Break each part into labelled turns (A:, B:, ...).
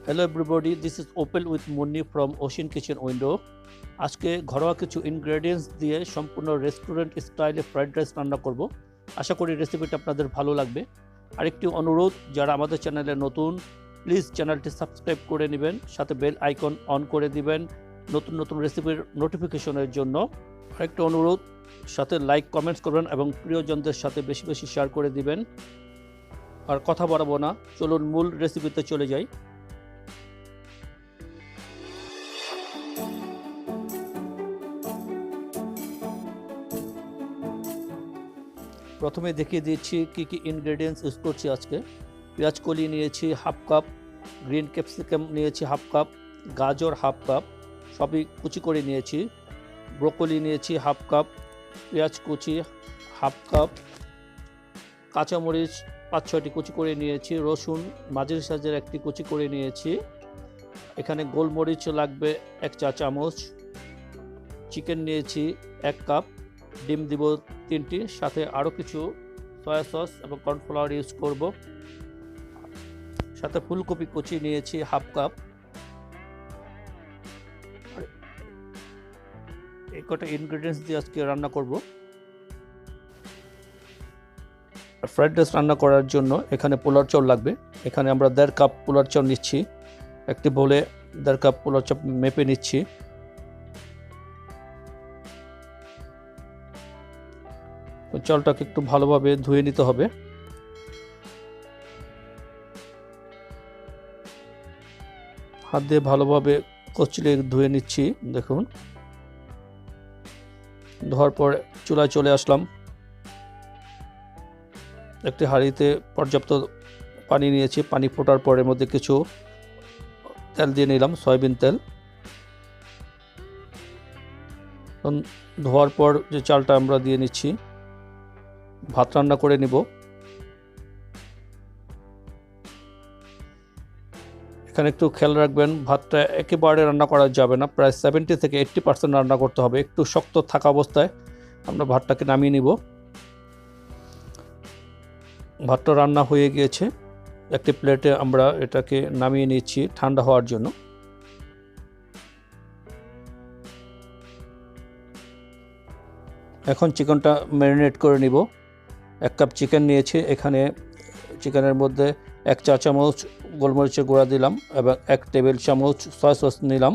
A: Hello everybody, this is Opel with Munni from Ocean Kitchen Window. আজকে ঘরোয়া কিছু ingredients দিয়ে সম্পূর্ণ রেস্টুরেন্ট স্টাইলে ফ্রাইড রাইস রান্না করব। আশা করি রেসিপিটা আপনাদের ভালো লাগবে। আরেকটি অনুরোধ, যারা আমাদের চ্যানেলে নতুন, প্লিজ চ্যানেলটি সাবস্ক্রাইব করে নেবেন, সাথে বেল আইকন অন করে দিবেন নতুন নতুন রেসিপির নোটিফিকেশনের জন্য। আরেকটি অনুরোধ, সাথে লাইক কমেন্টস করবেন এবং প্রিয়জনদের সাথে বেশি বেশি শেয়ার করে দিবেন। আর কথা বাড়াবো না, চলুন মূল রেসিপিতে চলে যাই। প্রথমে দেখিয়ে দিচ্ছি কি কি ইনগ্রেডিয়েন্টস ইউজ করছি আজকে। পেঁয়াজ কলি নিয়েছি হাফ কাপ, গ্রিন ক্যাপসিকাম নিয়েছি হাফ কাপ, গাজর হাফ কাপ, সবই কুচি করে নিয়েছি। ব্রোকলি নিয়েছি হাফ কাপ, পেঁয়াজ কুচি হাফ কাপ, কাঁচামরিচ 5-6টি কুচি করে নিয়েছি, রসুন মাঝারি সাইজের একটি কুচি করে নিয়েছি। এখানে গোলমরিচ লাগবে 1 চা চামচ, চিকেন নিয়েছি 1 কাপ, ডিম দিব 3টি, সাথে আরও কিছু সয়া সস এবং কর্নফ্লাওয়ার ইউজ করব। সাথে ফুলকপি কুচি নিয়েছি হাফ কাপ। এই কটা ইনগ্রেডিয়েন্টস দিয়ে আজকে রান্না করব। ফ্রাইড রাইস রান্না করার জন্য এখানে পোলার চাউল লাগবে। এখানে আমরা 1.5 কাপ পোলার চাউল নিচ্ছি। একটি বলে 1.5 কাপ পোলার চাউল মেপে নিচ্ছি। চালটাকে একটু ভালোভাবে ধুয়ে নিতে হবে। হাত দিয়ে ভালোভাবে কচলে ধুয়ে নিচ্ছি। দেখুন, ধোয়ার পর চুলায় চলে আসলাম। একটি হাঁড়িতে পর্যাপ্ত পানি নিয়েছি। পানি ফোটার পর এর মধ্যে কিছু তেল দিয়ে নিলাম, সয়াবিন তেল। ধোয়ার পর যে চালটা আমরা দিয়ে নিচ্ছি, ভাত রান্না করে নিব। এখানে একটু খেয়াল রাখবেন, ভাতটা একেবারে রান্না করা যাবে না, প্রায় 70 থেকে 80% রান্না করতে হবে। একটু শক্ত থাকা অবস্থায় আমরা ভাতটাকে নামিয়ে নিব। ভাতটা রান্না হয়ে গিয়েছে। একটি প্লেটে আমরা এটাকে নামিয়ে নিচ্ছি ঠান্ডা হওয়ার জন্য। এখন চিকেনটা ম্যারিনেট করে নিব। 1 কাপ চিকেন নিয়েছি। এখানে চিকেনের মধ্যে 1 চা চামচ গোলমরিচের গুঁড়া দিলাম এবং 1 টেবিল চামচ সয়া সস নিলাম,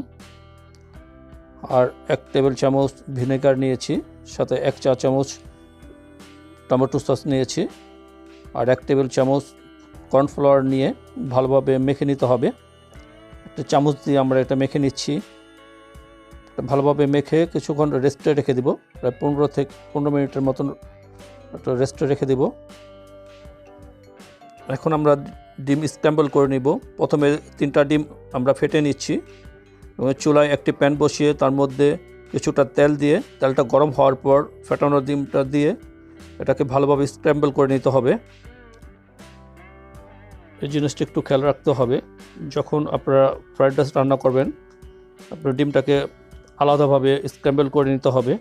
A: আর 1 টেবিল চামচ ভিনেগার নিয়েছি, সাথে 1 চা চামচ টমেটো সস নিয়েছি, আর 1 টেবিল চামচ কর্নফ্লাওয়ার নিয়ে ভালোভাবে মেখে নিতে হবে। একটা চামচ দিয়ে আমরা এটা মেখে নিচ্ছি। ভালোভাবে মেখে কিছুক্ষণ রেস্টে রেখে দিব, প্রায় 15 মিনিটের মতন একটু রেস্টে রেখে দিব। এখন আমরা ডিম স্ক্র্যাম্বল করে নিব। প্রথমে 3টা ডিম আমরা ফেটে নিচ্ছি এবং চুলায় একটি প্যান বসিয়ে তার মধ্যে কিছুটা তেল দিয়ে, তেলটা গরম হওয়ার পর ফেটানো ডিমটা দিয়ে এটাকে ভালোভাবে স্ক্র্যাম্বল করে নিতে হবে। এই জিনিসটা একটু খেয়াল রাখতে হবে, যখন আপনারা ফ্রাইড রাইস রান্না করবেন আপনার ডিমটাকে আলাদাভাবে স্ক্র্যাম্বল করে নিতে হবে।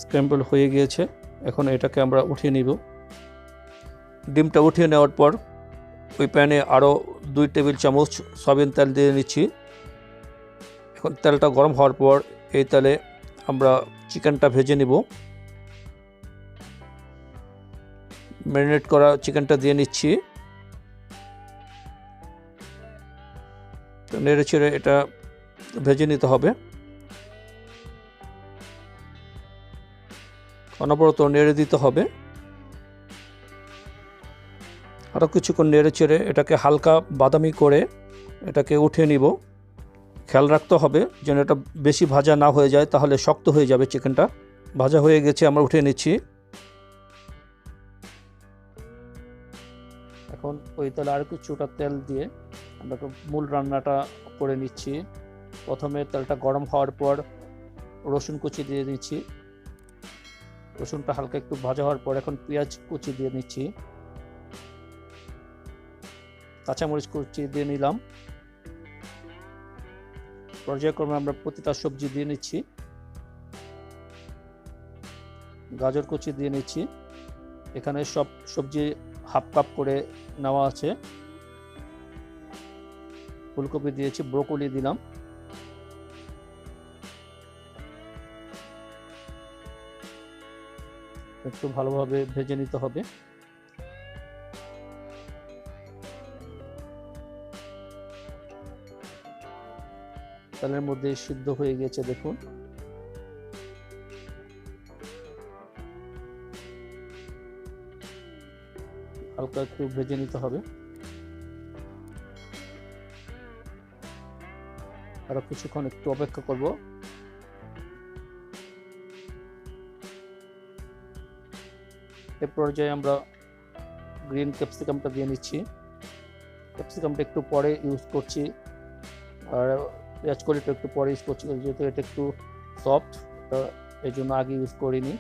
A: স্ক্র্যাম্বল হয়ে গিয়েছে। এখন এটাকে আমরা উঠিয়ে নিব। ডিমটা উঠিয়ে নেওয়ার পর ওই প্যানে আরও 2 টেবিল চামচ সয়াবিন তেল দিয়ে নিচ্ছি। এখন তেলটা গরম হওয়ার পর এই তেলে আমরা চিকেনটা ভেজে নিব। ম্যারিনেট করা চিকেনটা দিয়ে নিচ্ছি। নেড়ে চেড়ে এটা ভেজে নিতে হবে। অনবরত নেড়ে দিতে হবে। আরও কিছুক্ষণ নেড়ে চেড়ে এটাকে হালকা বাদামি করে এটাকে উঠিয়ে নিব। খেয়াল রাখতে হবে যেন এটা বেশি ভাজা না হয়ে যায়, তাহলে শক্ত হয়ে যাবে চিকেনটা। ভাজা হয়ে গেছে, আমরা উঠিয়ে নিচ্ছি। এখন ওই তেলে আর কিছুটা তেল দিয়ে আমরা মূল রান্নাটা করে নিচ্ছি। প্রথমে তেলটা গরম হওয়ার পর রসুন কুচি দিয়ে নিচ্ছি। রসুনটা হালকা একটু ভাজা হওয়ার পর এখন পেঁয়াজ কুচি দিয়ে নিচ্ছি, কাঁচামরিচ কুচি দিয়ে নিলাম। পর্যায়ক্রমে আমরা প্রতিটা সবজি দিয়ে নিচ্ছি। গাজর কুচি দিয়ে নিচ্ছি, এখানে সব সবজি হাফ কাপ করে নেওয়া আছে। ফুলকপি দিয়েছি, ব্রোকলি দিলাম। একটু ভালোভাবে ভেজে নিতে হবে। তেলের মধ্যে সিদ্ধ হয়ে গেছে দেখুন। হালকা একটু ভেজে নিতে হবে। আরো কিছুক্ষণ একটু অপেক্ষা করব। এ পর্যায়ে আমরা গ্রিন ক্যাপসিকামটা দিয়ে নিচ্ছি। ক্যাপসিকামটা একটু পরে ইউজ করছি, আর পেঁয়াজ কলিটা একটু পরে ইউজ করছি, যেহেতু এটা একটু সফট, এই জন্য আগে ইউজ করিনি।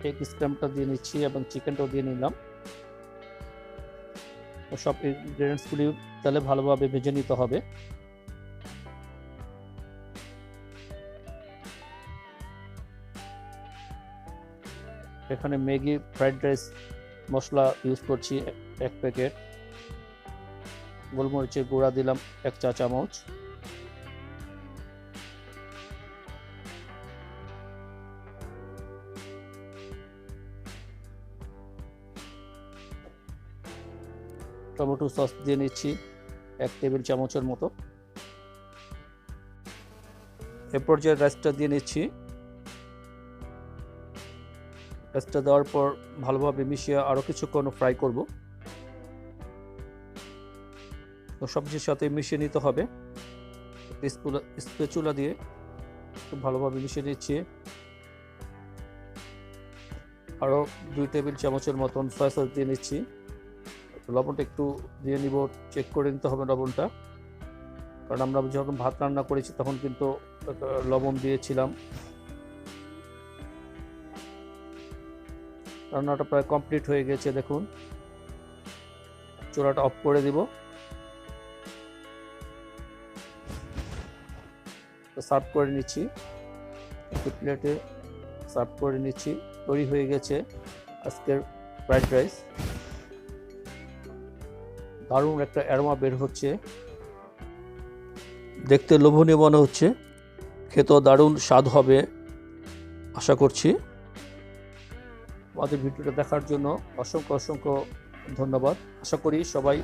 A: এগ স্ক্র্যাম্বটা দিয়ে নিচ্ছি এবং চিকেনটাও দিয়ে নিলাম। সব ইনগ্রেডিয়েন্টসগুলি তাহলে ভালোভাবে ভেজে নিতে হবে। এখানে ম্যাগি ফ্রাইড রাইস মশলা ইউজ করছি 1 প্যাকেট। গোলমরিচের গুঁড়া দিলাম 1 চা চামচ। টমেটো সস দিয়ে নিচ্ছি 1 টেবিল চামচের মতো। এ পর্যায়ে রাইসটা দিয়ে নিচ্ছি। রাইসটা দেওয়ার পর ভালোভাবে মিশিয়ে আরও কিছুক্ষণ ফ্রাই করব। তো সবজির সাথে মিশিয়ে নিতে হবে। স্প্যাচুলা দিয়ে খুব ভালোভাবে মিশিয়ে নিচ্ছি। আরও 2 টেবিল চামচের মতন সয়া সস দিয়ে নিচ্ছি। লবণটা একটু দিয়ে নিব, চেক করে নিতে হবে লবণটা, কারণ আমরা যখন ভাত রান্না করেছি তখন কিন্তু লবণ দিয়েছিলাম। রান্নাটা প্রায় কমপ্লিট হয়ে গেছে দেখুন। চুলাটা অফ করে দিব। সার্ভ করে নিচ্ছি, একটু প্লেটে সার্ভ করে নিচ্ছি। তৈরি হয়ে গেছে আজকের ফ্রাইড রাইস। দারুণ একটা অ্যারোমা বের হচ্ছে, দেখতে লোভনীয় মনে হচ্ছে, খেতেও দারুণ স্বাদ হবে আশা করছি। আমাদের ভিডিওটা দেখার জন্য অসংখ্য অসংখ্য ধন্যবাদ। আশা করি সবাই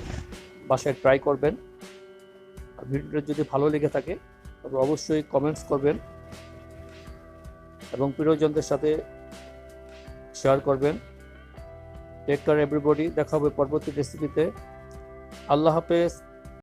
A: বাসায় ট্রাই করবেন। আর ভিডিওটা যদি ভালো লেগে থাকে তবে অবশ্যই কমেন্টস করবেন এবং প্রিয়জনদের সাথে শেয়ার করবেন। টেক কেয়ার এভরিবডি, দেখা হবে পরবর্তী রেসিপিতে। আল্লাহ হাফেজ।